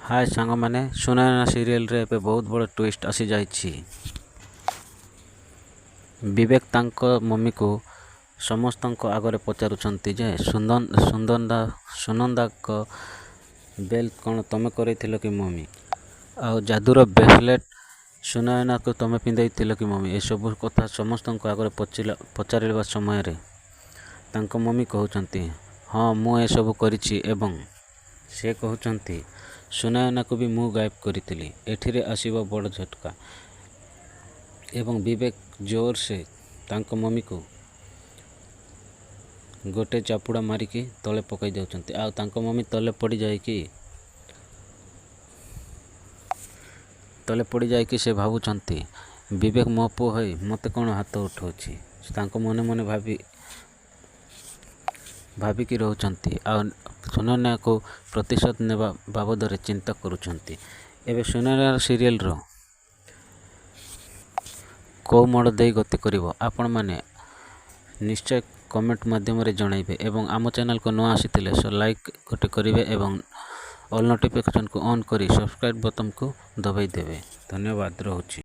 हाय सांग मैंने सुनैना सीरियल रे पे बहुत बड़ ट्विस्ट आसी जाइछि। विवेक तांको मम्मी को समस्तଙ୍କ आगरे पचारुछंती जे सुनंदा को बेल कौन तमे करैथिलो कि मम्मी आउ जादूर ब्रेसलेट सुनैना को तमे पिंधाइथिलो कि मम्मी ए सब कथा समस्तଙ୍କ आगरे पचारिबा समय रे तांको मम्मी कहउछंती हाँ मु ए सब करिछि एवं से कहउछंती सुनैना को भी मु गायब करिथिली। एठिरे आसीबा बड़ झटका एवं विवेक जोर से तांको मम्मी को गोटे चापुड़ा मारिकी तले पकई देउछंती आ तांको मम्मी तले पड़ी जाइकी से भावुछंती विवेक मो पुओ होई मते कौन हाथ उठाउछि। तांको मने मने भाविकी रहउछंती आ सुनैना को प्रतिशोध नेबा बाबदरे चिंता करुछंती। एबे सुनैना सीरियल रो को मोड़ दे गति करिवो आपण माने निश्चय कमेंट माध्यम रे जणाइबे एवं आम चैनल को न आसीथिले सो लाइक गोटे करिवे एवं ऑल नोटिफिकेशन को ऑन करी सब्सक्राइब बटन को दबाई देवे। धन्यवाद रहुछि।